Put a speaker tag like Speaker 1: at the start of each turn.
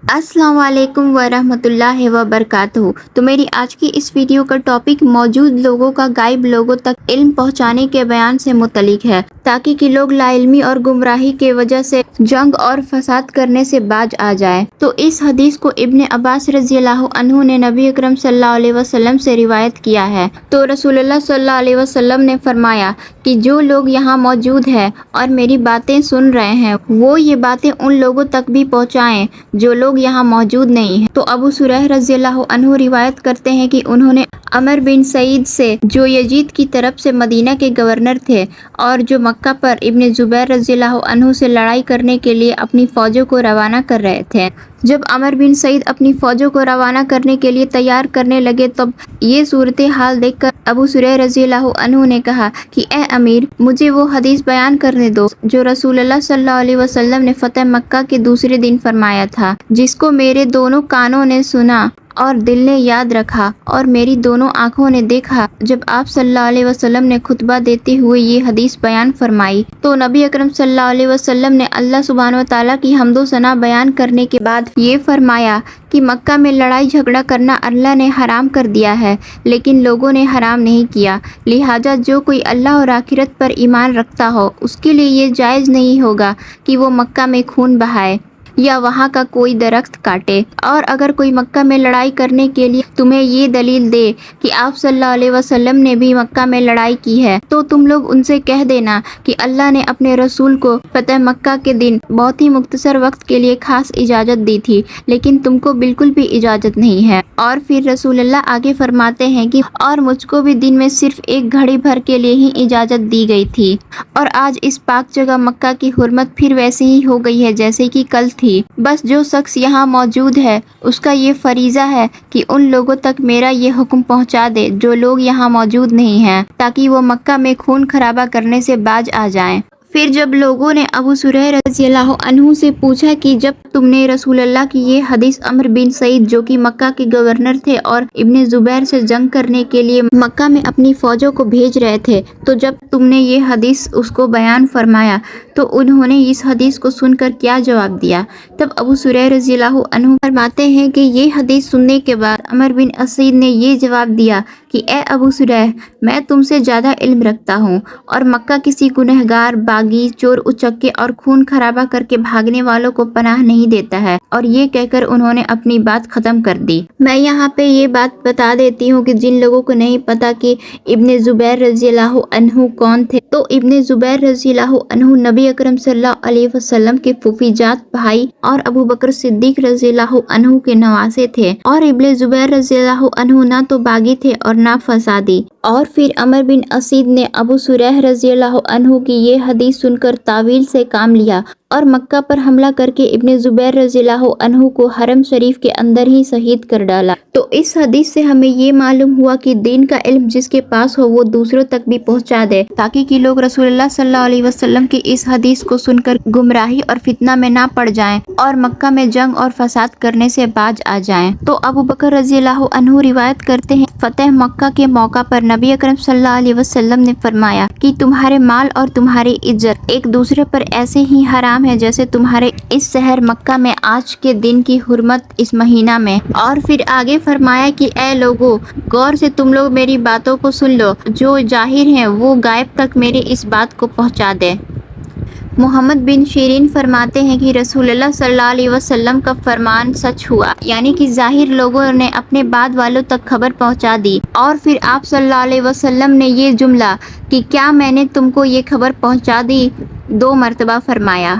Speaker 1: السلام علیکم ورحمۃ اللہ وبرکاتہ۔ تو میری آج کی اس ویڈیو کا ٹاپک موجود لوگوں کا غائب لوگوں تک علم پہنچانے کے بیان سے متعلق ہے، تاکہ کہ لوگ لا علمی اور گمراہی کی وجہ سے جنگ اور فساد کرنے سے باز آ جائیں۔ تو اس حدیث کو ابن عباس رضی اللہ عنہ نے نبی اکرم صلی اللہ علیہ وسلم سے روایت کیا ہے۔ تو رسول اللہ صلی اللہ علیہ وسلم نے فرمایا کہ جو لوگ یہاں موجود ہیں اور میری باتیں سن رہے ہیں، وہ یہ باتیں ان لوگوں تک بھی پہنچائیں جو لوگ یہاں موجود نہیں ہیں۔ تو ابو شریح رضی اللہ عنہ روایت کرتے ہیں کہ انہوں نے عمر بن سعید سے، جو یزید کی طرف سے مدینہ کے گورنر تھے اور جو مکہ پر ابن زبیر رضی اللہ عنہ سے لڑائی کرنے کے لیے اپنی فوجوں کو روانہ کر رہے تھے، جب عمر بن سعید اپنی فوجوں کو روانہ کرنے کے لیے تیار کرنے لگے، تب یہ صورتحال دیکھ کر ابو شریح رضی اللہ عنہ نے کہا کہ اے امیر، مجھے وہ حدیث بیان کرنے دو جو رسول اللہ صلی اللہ علیہ وسلم نے فتح مکہ کے دوسرے دن فرمایا تھا، جس کو میرے دونوں کانوں نے سنا اور دل نے یاد رکھا اور میری دونوں آنکھوں نے دیکھا، جب آپ صلی اللہ علیہ وسلم نے خطبہ دیتے ہوئے یہ حدیث بیان فرمائی۔ تو نبی اکرم صلی اللہ علیہ وسلم نے اللہ سبحانہ و تعالیٰ کی حمد و ثنا بیان کرنے کے بعد یہ فرمایا کہ مکہ میں لڑائی جھگڑا کرنا اللہ نے حرام کر دیا ہے، لیکن لوگوں نے حرام نہیں کیا، لہٰذا جو کوئی اللہ اور آخرت پر ایمان رکھتا ہو، اس کے لیے یہ جائز نہیں ہوگا کہ وہ مکہ میں خون بہائے یا وہاں کا کوئی درخت کاٹے۔ اور اگر کوئی مکہ میں لڑائی کرنے کے لیے تمہیں یہ دلیل دے کہ آپ صلی اللہ علیہ وسلم نے بھی مکہ میں لڑائی کی ہے، تو تم لوگ ان سے کہہ دینا کہ اللہ نے اپنے رسول کو فتح مکہ کے دن بہت ہی مختصر وقت کے لیے خاص اجازت دی تھی، لیکن تم کو بالکل بھی اجازت نہیں ہے۔ اور پھر رسول اللہ آگے فرماتے ہیں کہ اور مجھ کو بھی دن میں صرف ایک گھڑی بھر کے لیے ہی اجازت دی گئی تھی، اور آج اس پاک جگہ مکہ کی حرمت پھر ویسے ہی ہو گئی ہے جیسے کہ کل تھی۔ بس جو شخص یہاں موجود ہے، اس کا یہ فریضہ ہے کہ ان لوگوں تک میرا یہ حکم پہنچا دے جو لوگ یہاں موجود نہیں ہیں، تاکہ وہ مکہ میں خون خرابہ کرنے سے باز آ جائیں۔ پھر جب لوگوں نے ابو شریح رضی اللہ عنہ سے پوچھا کہ جب تم نے رسول اللہ کی یہ حدیث عمر بن سعید، جو کہ مکہ کے گورنر تھے اور ابن زبیر سے جنگ کرنے کے لیے مکہ میں اپنی فوجوں کو بھیج رہے تھے، تو جب تم نے یہ حدیث اس کو بیان فرمایا تو انہوں نے اس حدیث کو سن کر کیا جواب دیا؟ تب ابو شریح رضی اللہ عنہ فرماتے ہیں کہ یہ حدیث سننے کے بعد عمر بن اسید نے یہ جواب دیا کہ اے ابو شریح، میں تم سے زیادہ علم رکھتا ہوں، اور مکہ کسی گنہگار، باغی، چور اچکے اور خون خرابہ کر کے بھاگنے والوں کو پناہ نہیں دیتا ہے۔ اور یہ کہہ کر انہوں نے اپنی بات ختم کر دی۔ میں یہاں پہ یہ بات بتا دیتی ہوں کہ جن لوگوں کو نہیں پتا کہ ابن زبیر رضی اللہ عنہ کون تھے، تو ابن زبیر رضی اللہ عنہ نبی اکرم صلی اللہ علیہ وسلم کے پھوپھی جات بھائی اور ابو بکر صدیق رضی اللہ عنہ کے نواسے تھے، اور ابن زبیر رضی اللہ عنہ نہ تو باغی تھے اور نہ فسادی۔ اور پھر عمر بن اسید نے ابو شریح رضی اللہ عنہ کی یہ حدیث سن کر تعویل سے کام لیا اور مکہ پر حملہ کر کے ابن زبیر رضی اللہ عنہ کو حرم شریف کے اندر ہی شہید کر ڈالا۔ تو اس حدیث سے ہمیں یہ معلوم ہوا کہ دین کا علم جس کے پاس ہو وہ دوسروں تک بھی پہنچا دے، تاکہ کہ لوگ رسول اللہ صلی اللہ علیہ وسلم کی اس حدیث کو سن کر گمراہی اور فتنہ میں نہ پڑ جائیں اور مکہ میں جنگ اور فساد کرنے سے باز آ جائیں۔ تو ابو بکر رضی اللہ عنہ روایت کرتے ہیں، فتح مکہ کے موقع پر نبی اکرم صلی اللہ علیہ وسلم نے فرمایا کہ تمہارے مال اور تمہاری عزت ایک دوسرے پر ایسے ہی حرام ہے جیسے تمہارے اس شہر مکہ میں آج کے دن کی حرمت اس مہینہ میں۔ اور پھر آگے فرمایا کہ اے لوگو، غور سے تم لوگ میری باتوں کو سن لو، جو ظاہر ہیں وہ غائب تک میری اس بات کو پہنچا دے۔ محمد بن شیرین فرماتے ہیں کہ رسول اللہ صلی اللہ علیہ وسلم کا فرمان سچ ہوا، یعنی کہ ظاہر لوگوں نے اپنے بعد والوں تک خبر پہنچا دی۔ اور پھر آپ صلی اللہ علیہ وسلم نے یہ جملہ کہ کیا میں نے تم کو یہ خبر پہنچا دی 2 مرتبہ فرمایا۔